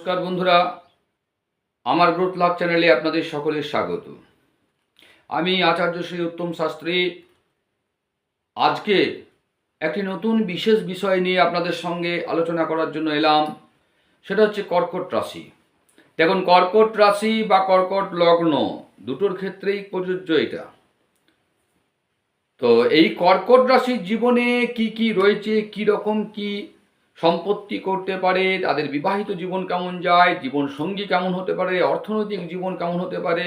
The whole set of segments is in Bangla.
নমস্কার বন্ধুরা, আমার গ্রোথ লাভ চ্যানেলে আপনাদের সকলের স্বাগত। আমি আচার্য শ্রী উত্তম শাস্ত্রী আজকে একটি নতুন বিশেষ বিষয় নিয়ে আপনাদের সঙ্গে আলোচনা করার জন্য এলাম। সেটা হচ্ছে কর্কট রাশি। দেখুন, কর্কট রাশি বা কর্কট লগ্ন দুটোর ক্ষেত্রেই প্রযোজ্য এটা। তো এই কর্কট রাশির জীবনে কি কি রয়েছে, কি রকম কি সম্পত্তি করতে পারে, তাদের বিবাহিত জীবন কেমন যায়, জীবন সঙ্গী কেমন হতে পারে, অর্থনৈতিক জীবন কেমন হতে পারে,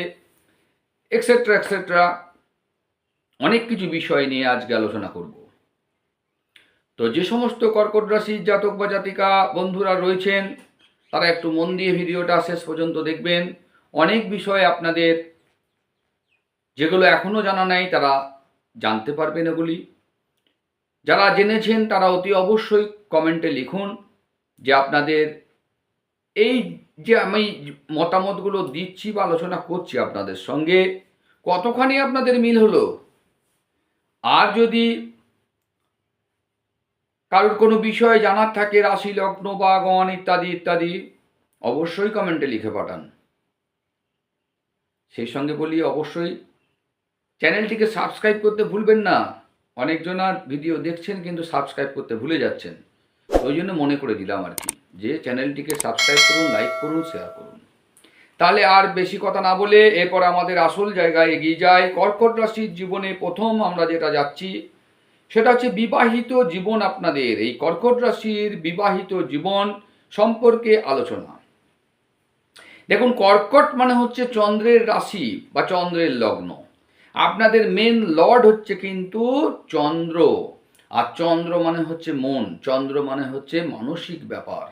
এক্সেট্রা এক্সেট্রা, অনেক কিছু বিষয় নিয়ে আজকে আলোচনা করব। তো যে সমস্ত কর্কট রাশির জাতক বা জাতিকা বন্ধুরা রয়েছেন তারা একটু মন দিয়ে ভিডিওটা শেষ পর্যন্ত দেখবেন। অনেক বিষয় আপনাদের যেগুলো এখনও জানা নাই তারা জানতে পারবেন এগুলি। যারা জেনেছেন তারা অতি অবশ্যই কমেন্টে লিখুন যে আপনাদের এই যে আমি মতামতগুলো দিচ্ছি বা আলোচনা করছি আপনাদের সঙ্গে কতখানি আপনাদের মিল হলো। আর যদি কারোর কোনো বিষয় জানার থাকে, রাশি লগ্ন বা গণ ইত্যাদি ইত্যাদি, অবশ্যই কমেন্টে লিখে পাঠান। সেই সঙ্গে বলি অবশ্যই চ্যানেলটিকে সাবস্ক্রাইব করতে ভুলবেন না। অনেকজনা ভিডিও দেখছেন কিন্তু সাবস্ক্রাইব করতে ভুলে যাচ্ছেন, ওই জন্য মনে করে দিলাম আর কি, যে চ্যানেলটিকে সাবস্ক্রাইব করুন, লাইক করুন, শেয়ার করুন। তাহলে আর বেশি কথা না বলে এরপর আমাদের আসল জায়গায় এগিয়ে যায়। কর্কট রাশির জীবনে প্রথম আমরা যেটা যাচ্ছি সেটা হচ্ছে বিবাহিত জীবন। আপনাদের এই কর্কট রাশির বিবাহিত জীবন সম্পর্কে আলোচনা। দেখুন, কর্কট মানে হচ্ছে চন্দ্রের রাশি বা চন্দ্রের লগ্ন। আপনাদের মেন লর্ড হচ্ছে কিন্তু চন্দ্র, আর চন্দ্র মানে হচ্ছে মন, চন্দ্র মানে হচ্ছে মানসিক ব্যাপার।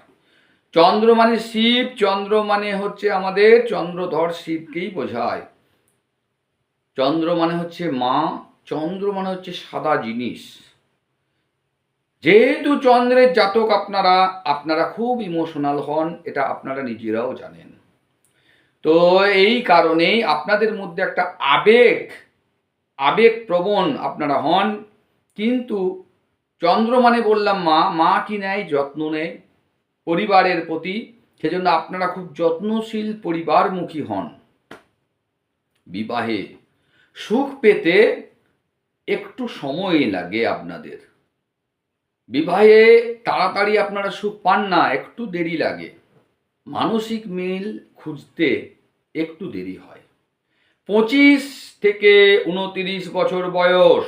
চন্দ্র মানে শিব, চন্দ্র মানে হচ্ছে আমাদের চন্দ্রধর শিবকেই বোঝায়। চন্দ্র মানে হচ্ছে মা, চন্দ্র মানে হচ্ছে সাদা জিনিস। যেহেতু চন্দ্রের জাতক আপনারা খুব ইমোশনাল হন, এটা আপনারা নিজেরাও জানেন। তো এই কারণেই আপনাদের মধ্যে একটা আবেগ প্রবণ আপনারা হন। কিন্তু চন্দ্র মানে বললাম মা, মা কি নেয়, যত্ন নেয় পরিবারের প্রতি, সেজন্য আপনারা খুব যত্নশীল পরিবারমুখী হন। বিবাহে সুখ পেতে একটু সময় লাগে আপনাদের। বিবাহে তাড়াতাড়ি আপনারা সুখ পান না, একটু দেরি লাগে। মানসিক মিল খুঁজতে একটু দেরি হয়। 25 থেকে 29 বছর বয়স,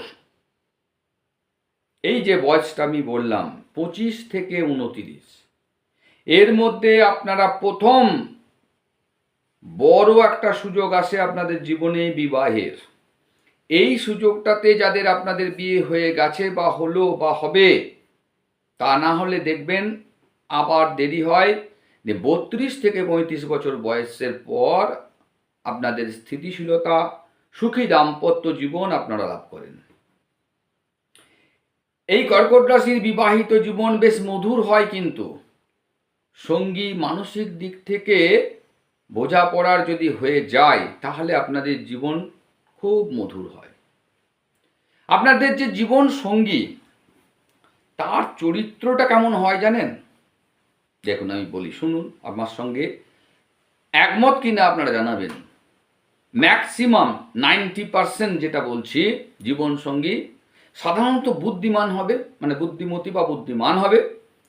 এই যে বয়সটা আমি বললাম 25 থেকে 29, এর মধ্যে আপনারা প্রথম বড় একটা সুযোগ আসে আপনাদের জীবনে বিবাহের। এই সুযোগটাতে যাদের আপনাদের বিয়ে হয়ে গেছে বা হলো বা হবে, তা না হলে দেখবেন আবার দেরি হয়। 32 থেকে 35 বছর বয়সের পর আপনাদের স্থিতিশীলতা, সুখী দাম্পত্য জীবন আপনারা লাভ করেন। এই কর্কট রাশির বিবাহিত জীবন বেশ মধুর হয়, কিন্তু সঙ্গী মানসিক দিক থেকে বোঝাপড়ার যদি হয়ে যায় তাহলে আপনাদের জীবন খুব মধুর হয়। আপনাদের যে জীবন সঙ্গী তার চরিত্রটা কেমন হয় জানেন? দেখুন, আমি বলি, শুনুন, আমার সঙ্গে একমত কিনা আপনারা জানাবেন। ম্যাক্সিমাম 90% যেটা বলছি, জীবন সঙ্গী সাধারণত বুদ্ধিমান হবে, মানে বুদ্ধিমতী বা বুদ্ধিমান হবে,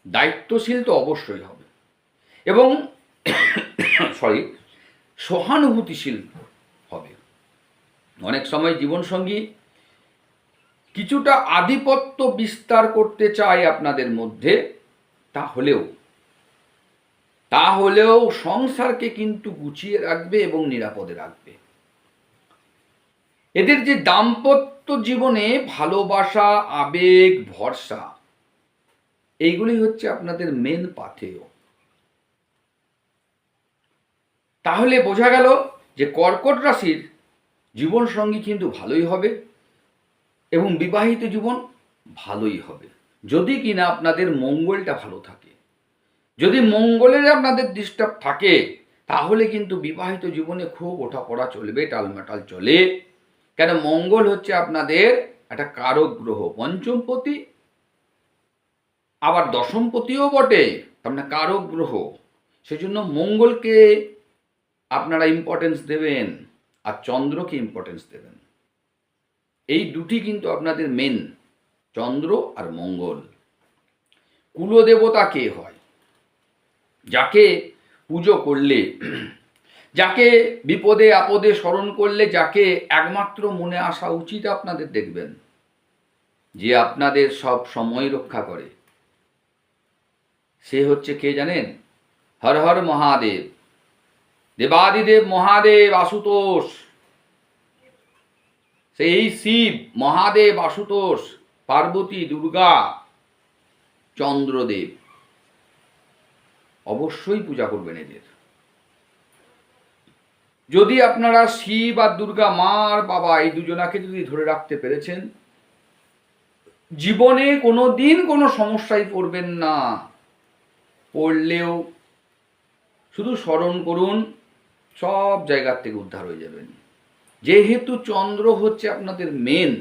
দায়িত্বশীল তো অবশ্যই হবে, এবং সহানুভূতিশীল হবে। অনেক সময় জীবনসঙ্গী কিছুটা আধিপত্য বিস্তার করতে চায় আপনাদের মধ্যে, তাহলেও সংসারকে কিন্তু গুছিয়ে রাখবে এবং নিরাপদে রাখবে। এদের যে দাম্পত্য জীবনে ভালোবাসা, আবেগ, ভরসা, এইগুলি হচ্ছে আপনাদের মেন পাথেয়। তাহলে বোঝা গেল যে কর্কট রাশির জীবনসঙ্গী কিন্তু ভালোই হবে এবং বিবাহিত জীবন ভালোই হবে, যদি কিনা আপনাদের মঙ্গলটা ভালো থাকে। যদি মঙ্গলের আপনাদের ডিস্টার্ব থাকে তাহলে কিন্তু বিবাহিত জীবনে খুব ওঠাপড়া চলবে, টালমাটাল চলে। কেন? মঙ্গল হচ্ছে আপনাদের একটা কারক গ্রহ, পঞ্চমপতি আবার দশমপতিও বটে, তার মানে কারক গ্রহ। সেজন্য মঙ্গলকে আপনারা ইম্পর্টেন্স দেবেন আর চন্দ্রকে ইম্পর্টেন্স দেবেন। এই দুটি কিন্তু আপনাদের মেন, চন্দ্র আর মঙ্গল। কুলদেবতা কে হয়? যাকে পুজো করলে, যাকে বিপদে আপদে স্মরণ করলে, যাকে একমাত্র মনে আসা উচিত আপনাদের, দেখবেন যে আপনাদের সব সময় রক্ষা করে, সে হচ্ছে কে জানেন? হর হর মহাদেব, দেবাদিদেব মহাদেব আশুতোষ। সেই শিব মহাদেব আশুতোষ, পার্বতী দুর্গা, চন্দ্রদেব। অবশ্যই পূজা করবেন এদের। যদি আপনারা শিব আর দুর্গা, মা আর বাবা, এই দুজনাকে যদি ধরে রাখতে পেরেছেন, জীবনে কোনো দিন কোনো সমস্যায় পড়বেন না। পড়লেও শুধু স্মরণ করুন, সব জায়গার থেকে উদ্ধার হয়ে যাবেন। যেহেতু চন্দ্র হচ্ছে আপনাদের মেন,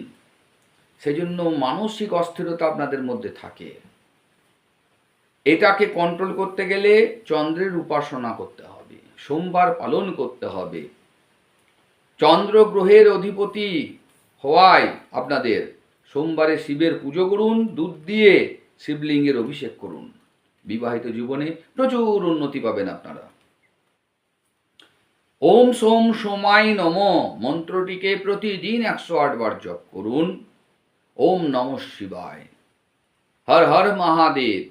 সেজন্য মানসিক অস্থিরতা আপনাদের মধ্যে থাকে। এটাকে কন্ট্রোল করতে গেলে চন্দ্রের উপাসনা করতে হবে, সোমবার পালন করতে হবে। চন্দ্র গ্রহের অধিপতি হওয়ায় আপনাদের সোমবারে শিবের পুজো করুন, দুধ দিয়ে শিবলিঙ্গের অভিষেক করুন। বিবাহিত জীবনে প্রচুর উন্নতি পাবেন আপনারা। ওম সোম সোমাই নম মন্ত্রটিকে প্রতিদিন 108 বার জপ করুন। ওম নমঃ শিবায়, হর হর মহাদেব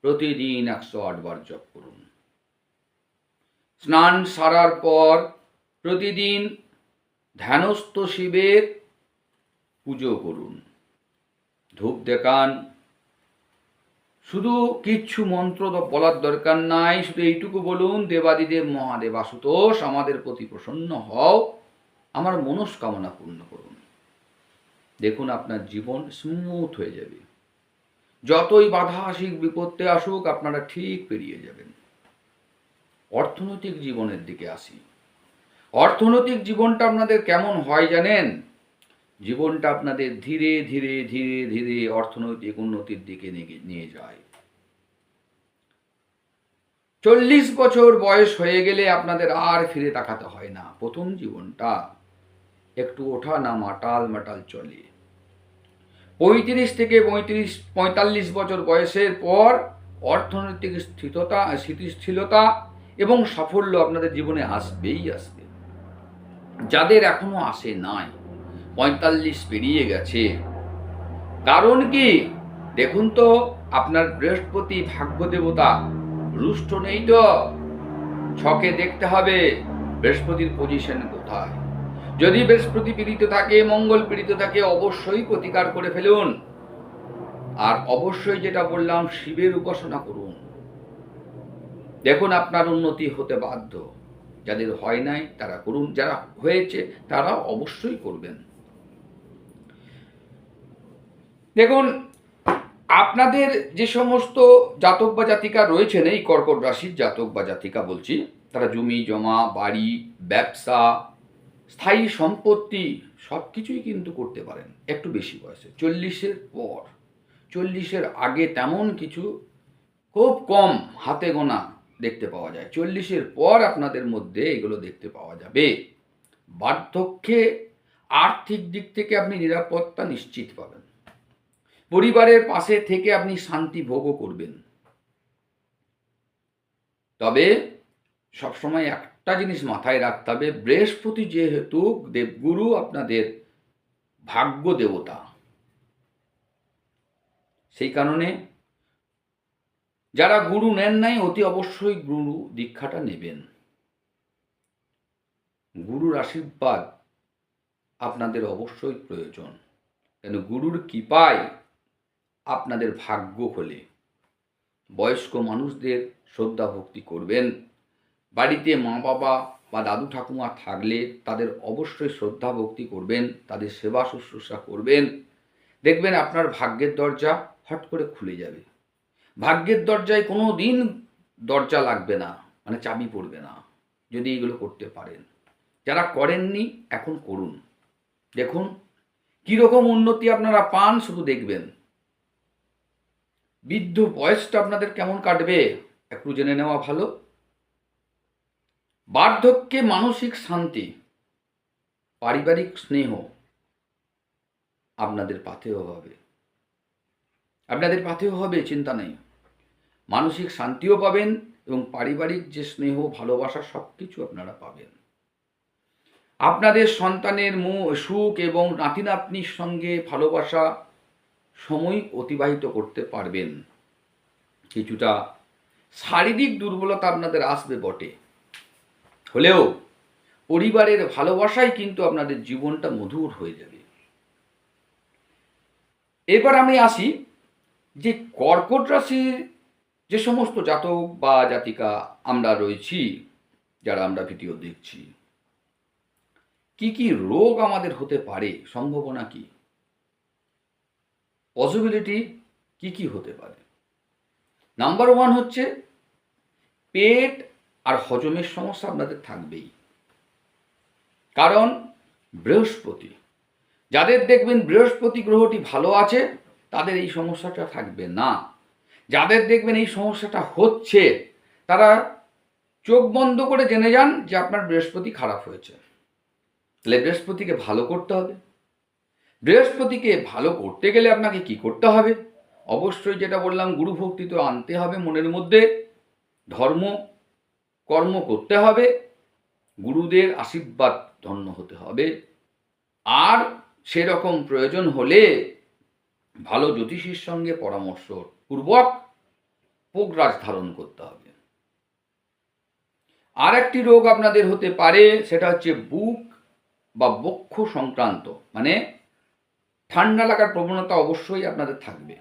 প্রতিদিন 108 বার জপ করুন। স্নান সারার পর প্রতিদিন ধ্যানস্থ শিবের পুজো করুন, ধূপ দেখান। শুধু কিচ্ছু মন্ত্র বলার দরকার নাই, শুধু এইটুকু বলুন, দেবাদিদেব মহাদেব আশুতোষ আমাদের প্রতি প্রসন্ন হও, আমার মনস্কামনা পূর্ণ করুন। দেখুন আপনার জীবন স্মুথ হয়ে যাবে। যতই বাধা আসুক, বিপত্তি আসুক, আপনারা ঠিক পেরিয়ে যাবেন। অর্থনৈতিক জীবনের দিকে আসি। অর্থনৈতিক জীবনটা আপনাদের কেমন হয় জানেন? জীবনটা আপনাদের ধীরে ধীরে ধীরে ধীরে অর্থনৈতিক উন্নতির দিকে নিয়ে যায়। 40 বছর বয়স হয়ে গেলে আপনাদের আর ফিরে তাকাতে হয় না। প্রথম জীবনটা একটু ওঠা নামা, টাল মাটাল চলে। 35 থেকে 45 বছর বয়সের পর অর্থনৈতিক স্থিতিশীলতা এবং সাফল্য আপনাদের জীবনে আসবেই আসবে। যাদের এখনো আসে নাই, 45 পেরিয়ে গেছে, কারণ কি? দেখুন তো, আপনার বৃহস্পতি ভাগ্য দেবতা রুষ্ট নেই তো। ছকে দেখতে হবে বৃহস্পতির পজিশন কোথায়। যদি বৃহস্পতি পীড়িত থাকে, মঙ্গল পীড়িত থাকে, অবশ্যই প্রতিকার করে ফেলুন। আর অবশ্যই যেটা বললাম, শিবের উপাসনা করুন। দেখুন আপনার উন্নতি হতে বাধ্য। যাদের হয় নাই তারা করুন, যারা হয়েছে তারা অবশ্যই করবেন। দেখুন, আপনাদের যে সমস্ত জাতক বা জাতিকা রয়েছেন, এই কর্কট রাশির জাতক বা জাতিকা বলছি, তারা জমি জমা, বাড়ি, ব্যবসা, স্থায়ী সম্পত্তি সব কিছুই কিন্তু করতে পারেন একটু বেশি বয়সে। 40-এর পর, 40-এর আগে তেমন কিছু খুব কম, হাতে গোনা দেখতে পাওয়া যায়। 40-এর পর আপনাদের মধ্যে এগুলো দেখতে পাওয়া যাবে। বার্ধক্যে আর্থিক দিক থেকে আপনি নিরাপত্তা নিশ্চিত পাবেন। পরিবারের পাশে থেকে আপনি শান্তি ভোগও করবেন। তবে সবসময় একটা জিনিস মাথায় রাখতে হবে, বৃহস্পতি যেহেতু দেবগুরু, আপনাদের ভাগ্য দেবতা, সেই কারণে যারা গুরু নেন নাই, অতি অবশ্যই গুরু দীক্ষাটা নেবেন। গুরুর আশীর্বাদ আপনাদের অবশ্যই প্রয়োজন, কেন গুরুর কৃপায় আপনাদের ভাগ্য খোলে। বয়স্ক মানুষদের শ্রদ্ধা ভক্তি করবেন। বাড়িতে মা বাবা বা দাদু ঠাকুমা থাকলে তাদের অবশ্যই শ্রদ্ধা ভক্তি করবেন, তাদের সেবা শুশ্রূষা করবেন। দেখবেন আপনার ভাগ্যের দরজা হট করে খুলে যাবে। ভাগ্যের দরজায় কোনো দিন দরজা লাগবে না, মানে চাবি পড়বে না, যদি এগুলো করতে পারেন। যারা করেননি এখন করুন, দেখুন কীরকম উন্নতি আপনারা পান, শুধু দেখবেন। বৃদ্ধ বয়সটা আপনাদের কেমন কাটবে একটু জেনে নেওয়া ভালো। বার্ধক্যে মানসিক শান্তি, পারিবারিক স্নেহ আপনাদের পাথেয় হবে। আপনাদের পাথেয় হবে, চিন্তা নেই। মানসিক শান্তিও পাবেন এবং পারিবারিক যে স্নেহ ভালোবাসা সব কিছু আপনারা পাবেন। আপনাদের সন্তানের সুখ এবং নাতি নাতনির সঙ্গে ভালোবাসা সময় অতিবাহিত করতে পারবেন। কিছুটা শারীরিক দুর্বলতা আপনাদের আসবে বটে, হলেও পরিবারের ভালোবাসাই কিন্তু আপনাদের জীবনটা মধুর হয়ে যাবে। এবার আমি আসি যে কর্কট রাশির যে সমস্ত জাতক বা জাতিকা আমরা রয়েছি, যারা আমরা ভিডিও দেখছি, কি কি রোগ আমাদের হতে পারে, সম্ভাবনা কি, পসিবিলিটি কি কি হতে পারে। নাম্বার 1 হচ্ছে পেট আর হজমের সমস্যা আপনাদের থাকবেই। কারণ বৃহস্পতি, যাদের দেখবেন বৃহস্পতি গ্রহটি ভালো আছে তাদের এই সমস্যাটা থাকবে না। যাদের দেখবেন এই সমস্যাটা হচ্ছে তারা চোখ বন্ধ করে জেনে যান যে আপনার বৃহস্পতি খারাপ হয়েছে। তাহলে বৃহস্পতিকে ভালো করতে হবে। বৃহস্পতিকে ভালো করতে গেলে আপনাকে কি করতে হবে? অবশ্যই যেটা বললাম, গুরু ভক্তি তো আনতে হবে মনের মধ্যে, ধর্ম কর্ম করতে হবে, গুরুদের আশীর্বাদ ধন্য হতে হবে, আর সেরকম প্রয়োজন হলে ভালো জ্যোতিষীর সঙ্গে পরামর্শ পূর্বক পোগরাজ ধারণ করতে হবে। আর একটি রোগ আপনাদের হতে পারে, সেটা হচ্ছে বুক বা বক্ষ সংক্রান্ত, মানে ঠান্ডা লাগার প্রবণতা অবশ্যই আপনাদের থাকবে।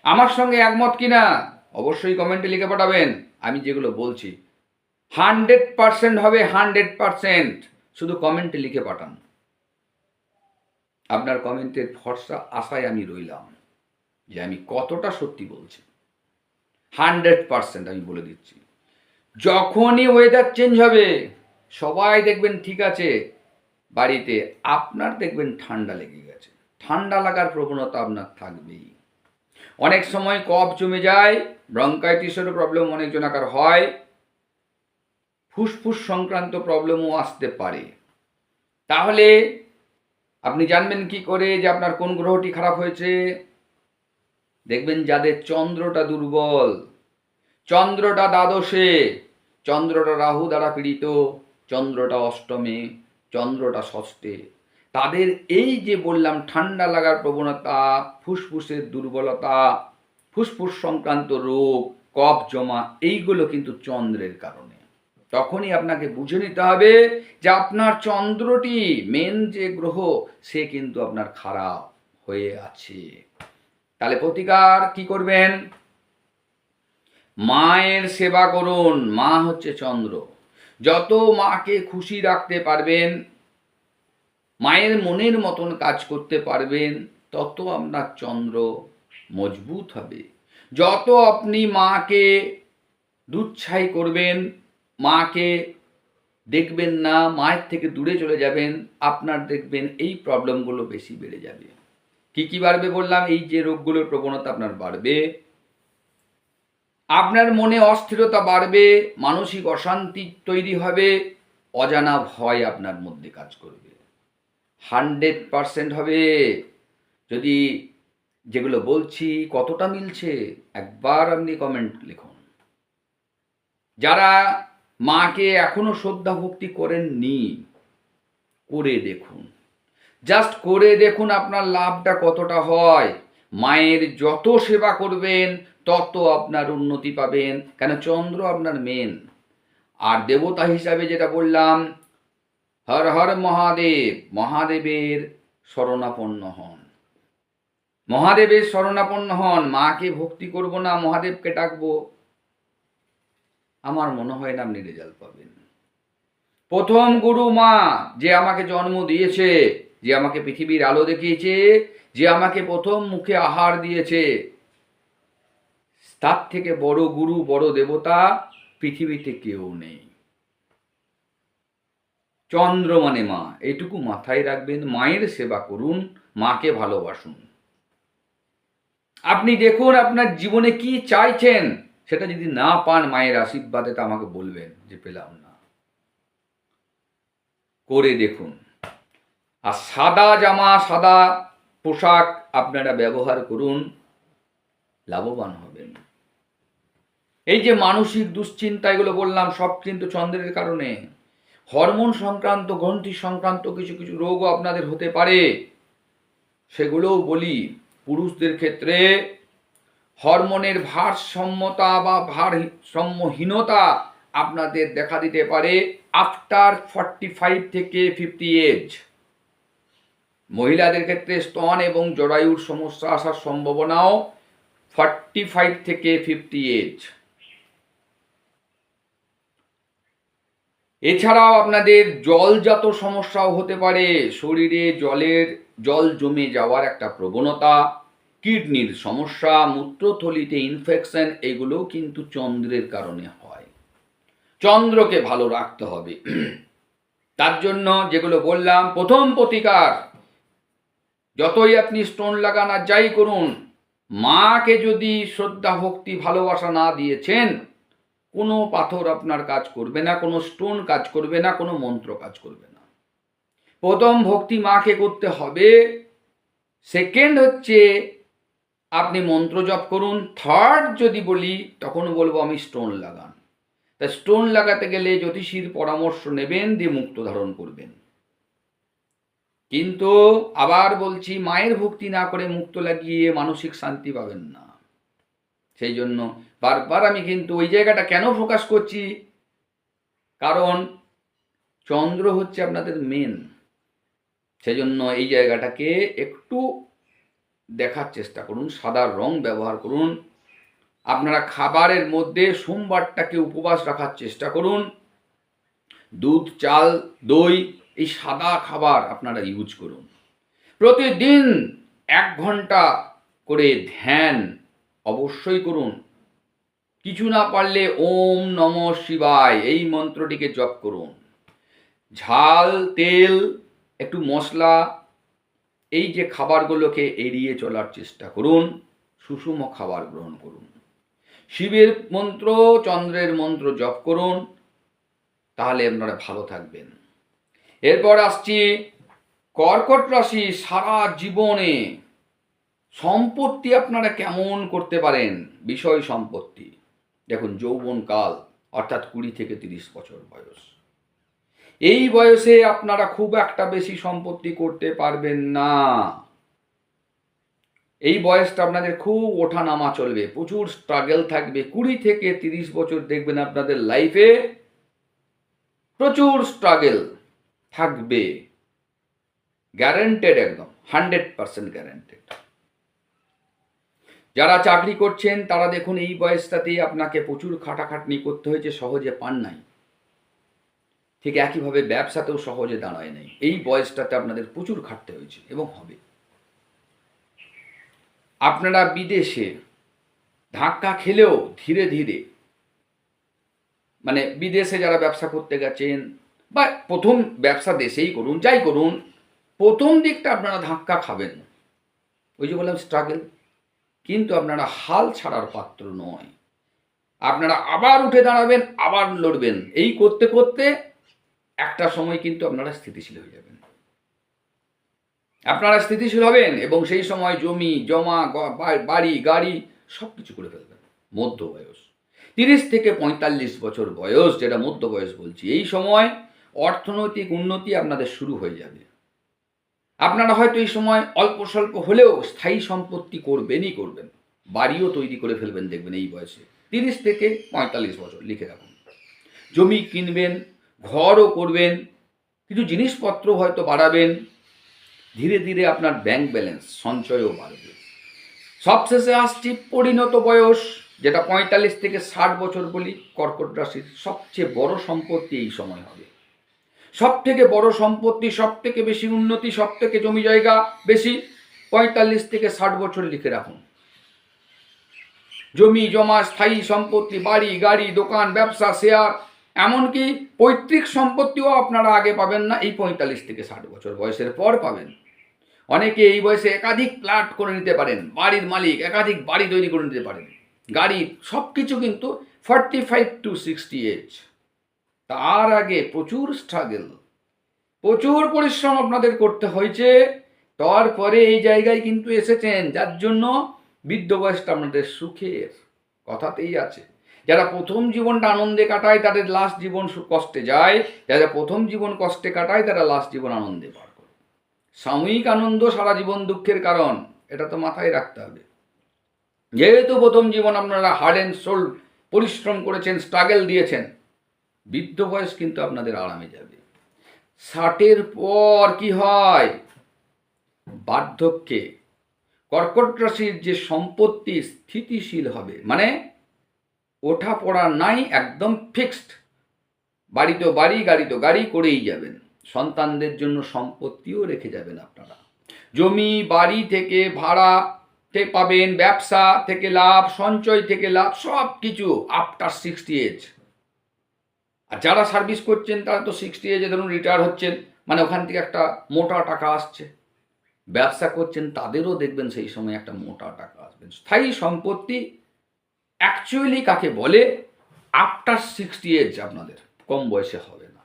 আমার সঙ্গে একমত কিনা অবশ্যই কমেন্টে লিখে পাঠাবেন। আমি যেগুলো বলছি 100% হবে, 100%। শুধু কমেন্টে লিখে পাঠান। আপনার কমেন্টের ভরসা আশায় আমি রইলাম যে আমি কতটা সত্যি বলছি। 100% আমি বলে দিচ্ছি। যখনই ওয়েদার চেঞ্জ হবে সবাই দেখবেন ঠিক আছে বাড়িতে, আপনার দেখবেন ঠান্ডা লেগে গেছে। ঠান্ডা লাগার প্রবণতা আপনার থাকবেই। অনেক সময় কফ জমে যায়, ব্রঙ্কাইটিসেরও প্রবলেম অনেক জনাকার হয়, ফুসফুস সংক্রান্ত প্রবলেমও আসতে পারে। তাহলে আপনি জানবেন কি করে যে আপনার কোন গ্রহটি খারাপ হয়েছে? দেখবেন যাদের চন্দ্রটা দুর্বল, চন্দ্রটা দ্বাদশে, চন্দ্রটা রাহু দ্বারা পীড়িত, চন্দ্রটা অষ্টমে, চন্দ্রটা ষষ্ঠে, তাদের এই যে বললাম ঠান্ডা লাগার প্রবণতা, ফুসফুসের দুর্বলতা, ফুসফুস সংক্রান্ত রোগ, কফ জমা, এইগুলো কিন্তু চন্দ্রের কারণে। তখনই আপনাকে বুঝে নিতে হবে যে আপনার চন্দ্রটি মেন যে গ্রহ সে কিন্তু আপনার খারাপ হয়ে আছে। তাহলে প্রতিকার কি করবেন? মায়ের সেবা করুন। মা হচ্ছে চন্দ্র। যত মাকে খুশি রাখতে পারবেন, মায়ের মনের মতন কাজ করতে পারবেন, তত আপনার চন্দ্র মজবুত হবে। যত আপনি মাকে দুচ্ছাই করবেন, মাকে দেখবেন না, মায়ের থেকে দূরে চলে যাবেন, আপনার দেখবেন এই প্রবলেমগুলো বেশি বেড়ে যাবে। কি কি বাড়বে বললাম? এই যে রোগগুলোর প্রবণতা আপনার বাড়বে, আপনার মনে অস্থিরতা বাড়বে, মানসিক অশান্তি তৈরি হবে, অজানা ভয় আপনার মধ্যে কাজ করবে। 100% হবে। যদি যেগুলো বলছি কতটা মিলছে একবার আপনি কমেন্ট লিখুন। যারা মাকে এখনো শ্রদ্ধা ভক্তি করেননি, করে দেখুন, জাস্ট করে দেখুন আপনার লাভটা কতটা হয়। মায়ের যত সেবা করবেন তত আপনার উন্নতি পাবেন, কেন চন্দ্র আপনার মেন। আর দেবতা হিসাবে যেটা বললাম, হর হর মহাদেব, মহাদেবের শরণাপন্ন হন, মহাদেবের শরণাপন্ন হন। মাকে ভক্তি করব না, মহাদেবকে ডাকবো, আমার মনে হয় না আপনি রেজাল্ট পাবেন। প্রথম গুরু মা, যে আমাকে জন্ম দিয়েছে, যে আমাকে পৃথিবীর আলো দেখিয়েছে, যে আমাকে প্রথম মুখে আহার দিয়েছে, তার থেকে বড় গুরু, বড় দেবতা পৃথিবীতে কেউ নেই। চন্দ্র মানে মা, এইটুকু মাথায় রাখবেন। মায়ের সেবা করুন, মাকে ভালোবাসুন। আপনি দেখুন আপনার জীবনে কি চাইছেন, সেটা যদি না পান মায়ের আশীর্বাদে তা আমাকে বলবেন যে পেলাম না। করে দেখুন। আর সাদা জামা, সাদা পোশাক আপনারা ব্যবহার করুন, লাভবান হবেন। এই যে মানসিক দুশ্চিন্তা এগুলো বললাম, সব কিন্তু চন্দ্রের কারণে। হরমোন সংক্রান্ত, গ্রন্থি সংক্রান্ত কিছু কিছু রোগও আপনাদের হতে পারে, সেগুলোও বলি। পুরুষদের ক্ষেত্রে হরমোনের ভারসাম্যতা বা ভারসাম্যহীনতা আপনাদের দেখা দিতে পারে আফটার 45 থেকে 50 এজ। মহিলাদের ক্ষেত্রে স্তন এবং জরায়ুর সমস্যা আসার সম্ভাবনাও 45 থেকে 50 এজ। এছাড়াও আপনাদের জলজাত সমস্যাও হতে পারে, শরীরে জল জমে যাওয়ার একটা প্রবণতা, কিডনির সমস্যা, মূত্রথলিতে ইনফেকশন, এগুলো কিন্তু চন্দ্রের কারণে হয়। চন্দ্রকে ভালো রাখতে হবে। তার জন্য যেগুলো বললাম, প্রথম প্রতিকার, যতই আপনি স্টোন লাগান আর যাই করুন, মাকে যদি শ্রদ্ধা ভক্তি ভালোবাসা না দিয়েছেন, কোনো পাথর আপনার কাজ করবে না, কোনো স্টোন কাজ করবে না, কোনো মন্ত্র কাজ করবে না। প্রথম ভক্তি মাকে করতে হবে। সেকেন্ড হচ্ছে আপনি মন্ত্র জপ করুন। থার্ড যদি বলি, তখন বলবো আমি স্টোন লাগান। তা স্টোন লাগাতে গেলে জ্যোতিষীর পরামর্শ নেবেন, দিয়ে মুক্ত ধারণ করবেন। কিন্তু আবার বলছি, মায়ের ভক্তি না করে মুক্ত লাগিয়ে মানসিক শান্তি পাবেন না। সেই জন্য বারবার আমি কিন্তু ওই জায়গাটা কেন ফোকাস করছি, কারণ চন্দ্র হচ্ছে আপনাদের মেন। সেই জন্য এই জায়গাটাকে একটু দেখার চেষ্টা করুন। সাদা রং ব্যবহার করুন। আপনারা খাবারের মধ্যে সোমবারটাকে উপবাস রাখার চেষ্টা করুন। দুধ, চাল, দই, এই সাদা খাবার আপনারা ইউজ করুন। প্রতিদিন 1 ঘন্টা করে ধ্যান অবশ্যই করুন। কিছু না পারলে ওম নমঃ শিবায় এই মন্ত্রটিকে জপ করুন। ঝাল, তেল, একটু মশলা, এই যে খাবারগুলোকে এড়িয়ে চলার চেষ্টা করুন। সুষম খাবার গ্রহণ করুন। শিবের মন্ত্র, চন্দ্রের মন্ত্র জপ করুন, তাহলে আপনারা ভালো থাকবেন। এরপর আসছি কর্কট রাশি। সারা জীবনে সম্পত্তি আপনারা কেমন করতে পারেন, বিষয় সম্পত্তি। দেখুন, যৌবনকাল অর্থাৎ 20 থেকে 30 বছর বয়স, এই বয়সে আপনারা খুব একটা বেশি সম্পত্তি করতে পারবেন না। এই বয়সটা আপনাদের খুব ওঠানামা চলবে, প্রচুর স্ট্রাগল থাকবে। 20 থেকে 30 বছর দেখবেন আপনাদের লাইফে প্রচুর স্ট্রাগল থাকবে, গ্যারান্টেড, একদম 100% গ্যারান্টেড। যারা চাকরি করছেন তারা দেখুন, এই বয়সটাতেই আপনাকে প্রচুর খাটাখাটনি করতে হয়েছে, সহজে পান নাই। ঠিক একইভাবে ব্যবসাতেও সহজে দাঁড়ায় নাই। এই বয়সটাতে আপনাদের প্রচুর খাটতে হয়েছে এবং হবে। আপনারা বিদেশে ধাক্কা খেলেও ধীরে ধীরে, মানে বিদেশে যারা ব্যবসা করতে গেছেন বা প্রথম ব্যবসা দেশেই করুন, যাই করুন, প্রথম দিকটা আপনারা ধাক্কা খাবেন, ওই যে বললাম স্ট্রাগল। কিন্তু আপনারা হাল ছাড়ার পাত্র নয়। আপনারা আবার উঠে দাঁড়াবেন, আবার লড়বেন। এই করতে করতে একটা সময় কিন্তু আপনারা স্থিতিশীল হয়ে যাবেন। আপনারা স্থিতিশীল হবেন এবং সেই সময় জমি জমা, বাড়ি গাড়ি সব কিছু করে ফেলবেন। মধ্য বয়স 30 থেকে 45 বছর বয়স, যেটা মধ্য বয়স বলছি, এই সময় অর্থনৈতিক উন্নতি আপনাদের শুরু হয়ে যাবে। আপনারা হয়তো এই সময় অল্প স্বল্প হলেও স্থায়ী সম্পত্তি করবেনই করবেন, বাড়িও তৈরি করে ফেলবেন দেখবেন এই বয়সে। 30 থেকে 45 বছর লিখে রাখুন। জমি কিনবেন, ঘরও করবেন, কিছু জিনিসপত্র হয়তো বাড়াবেন। ধীরে ধীরে আপনার ব্যাংক ব্যালেন্স, সঞ্চয়ও বাড়বে। সবশেষে আসছি পরিণত বয়স, যেটা 45 থেকে 60 বছর বলি। কর্কট রাশির সবচেয়ে বড় সম্পত্তি এই সময় হবে। সব থেকে বড় সম্পত্তি, সব থেকে বেশি উন্নতি, সব থেকে জমি জায়গা বেশি 45 থেকে 60 বছর লিখে রাখুন। জমি জমা, স্থায়ী সম্পত্তি, বাড়ি গাড়ি, দোকান, ব্যবসা, শেয়ার, এমনকি পৈতৃক সম্পত্তিও আপনারা আগে পাবেন না, এই 45 থেকে 60 বছর বয়সের পর পাবেন। অনেকে এই বয়সে একাধিক ফ্ল্যাট করে নিতে পারেন, বাড়ির মালিক, একাধিক বাড়ি তৈরি করে নিতে পারেন। গাড়ির সব কিছু কিন্তু 45 to 60 এজ। তার আগে প্রচুর স্ট্রাগল, প্রচুর পরিশ্রম আপনাদের করতে হয়েছে, তারপরে এই জায়গায় কিন্তু এসেছেন, যার জন্য বৃদ্ধ বয়সটা আপনাদের সুখের কথাতেই আছে। যারা প্রথম জীবনটা আনন্দে কাটায় তাদের লাস্ট জীবন কষ্টে যায়, যারা প্রথম জীবন কষ্টে কাটায় তারা লাস্ট জীবন আনন্দে পার করে। সাময়িক আনন্দ সারা জীবন দুঃখের কারণ, এটা তো মাথায় রাখতে হবে। যেহেতু প্রথম জীবন আপনারা হার্ড অ্যান্ড সোল পরিশ্রম করেছেন, স্ট্রাগল দিয়েছেন, বৃদ্ধ বয়স কিন্তু আপনাদের আরামে যাবে। 60-এর পর কি হয়, বার্ধক্যে কর্কট রাশির যে সম্পত্তি স্থিতিশীল হবে, মানে ওঠা পড়া নাই, একদম ফিক্সড। বাড়ি তো বাড়ি, গাড়ি তো গাড়ি করেই যাবেন। সন্তানদের জন্য সম্পত্তিও রেখে যাবেন আপনারা। জমি বাড়ি থেকে ভাড়া পাবেন, ব্যবসা থেকে লাভ, সঞ্চয় থেকে লাভ, সব কিছু আফটার 60 এজ। আর যারা সার্ভিস করছেন তারা তো 60 এজে ধরুন রিটায়ার হচ্ছেন, মানে ওখান থেকে একটা মোটা টাকা আসছে। ব্যবসা করছেন তাদেরও দেখবেন সেই সময় একটা মোটা টাকা আসবে। স্থায়ী সম্পত্তি অ্যাকচুয়ালি কাকে বলে, আফটার 60 এজ আপনাদের কম বয়সে হবে না।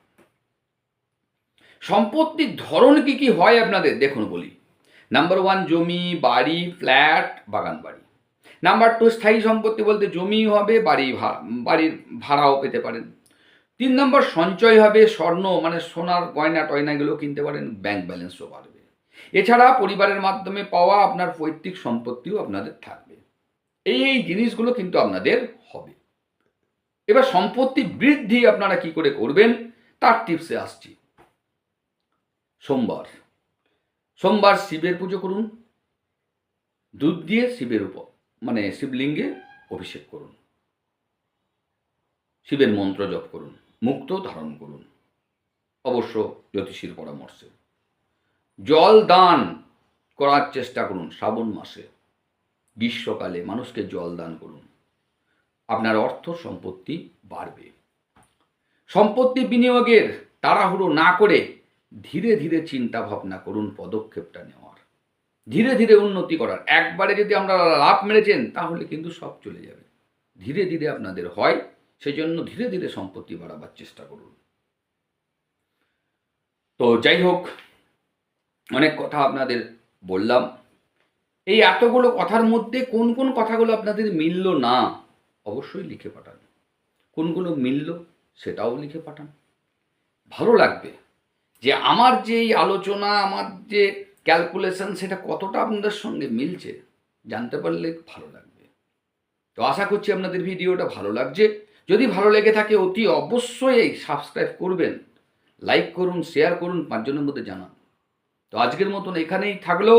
সম্পত্তির ধরন কি কি হয় আপনাদের দেখুন বলি। নাম্বার 1 জমি, বাড়ি, ফ্ল্যাট, বাগান বাড়ি। নাম্বার 2 স্থায়ী সম্পত্তি বলতে জমি হবে, বাড়ির ভাড়াও পেতে পারেন। 3 নম্বর সঞ্চয় হবে, স্বর্ণ মানে সোনার গয়না টয়নাগুলো কিনতে পারেন, ব্যাংক ব্যালেন্সও বাড়বে। এছাড়া পরিবারের মাধ্যমে পাওয়া আপনার পৈতৃক সম্পত্তিও আপনাদের থাকবে। এই জিনিসগুলো কিন্তু আপনাদের হবে। এবার সম্পত্তি বৃদ্ধি আপনারা কি করে করবেন তার টিপসে আসছি। সোমবার শিবের পুজো করুন, দুধ দিয়ে শিবের উপর মানে শিবলিঙ্গে অভিষেক করুন, শিবের মন্ত্র জপ করুন, মুক্ত ধারণ করুন, অবশ্য জ্যোতিষীর পরামর্শে। জল দান করার চেষ্টা করুন শ্রাবণ মাসে, গ্রীষ্মকালে মানুষকে জল দান করুন, আপনার অর্থ সম্পত্তি বাড়বে। সম্পত্তি বিনিয়োগের তাড়াহুড়ো না করে ধীরে ধীরে চিন্তা ভাবনা করুন পদক্ষেপটা নেওয়ার, ধীরে ধীরে উন্নতি করার। একবারে যদি আমরা লাভ মেরেছেন তাহলে কিন্তু সব চলে যাবে। ধীরে ধীরে আপনাদের হয়, সেই জন্য ধীরে ধীরে সম্পত্তি বাড়াবার চেষ্টা করুন। তো যাই হোক, অনেক কথা আপনাদের বললাম। এই এতগুলো কথার মধ্যে কোন কোন কথাগুলো আপনাদের মিলল না অবশ্যই লিখে পাঠান, কোনগুলো মিলল সেটাও লিখে পাঠান। ভালো লাগবে যে আমার যে এই আলোচনা, আমার যে ক্যালকুলেশন সেটা কতটা আপনাদের সঙ্গে মিলছে, জানতে পারলে ভালো লাগবে। তো আশা করছি আপনাদের ভিডিওটা ভালো লাগছে। যদি ভালো লেগে থাকে অতি অবশ্যই সাবস্ক্রাইব করবেন, লাইক করুন, শেয়ার করুন, 5 জনের মধ্যে জানান। তো আজকের মতন এখানেই থাকলো।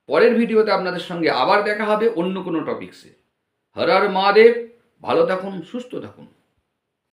পরের ভিডিওতে আপনাদের সঙ্গে আবার দেখা হবে অন্য কোনো টপিকসে। হর হর মহাদেব। ভালো থাকুন, সুস্থ থাকুন।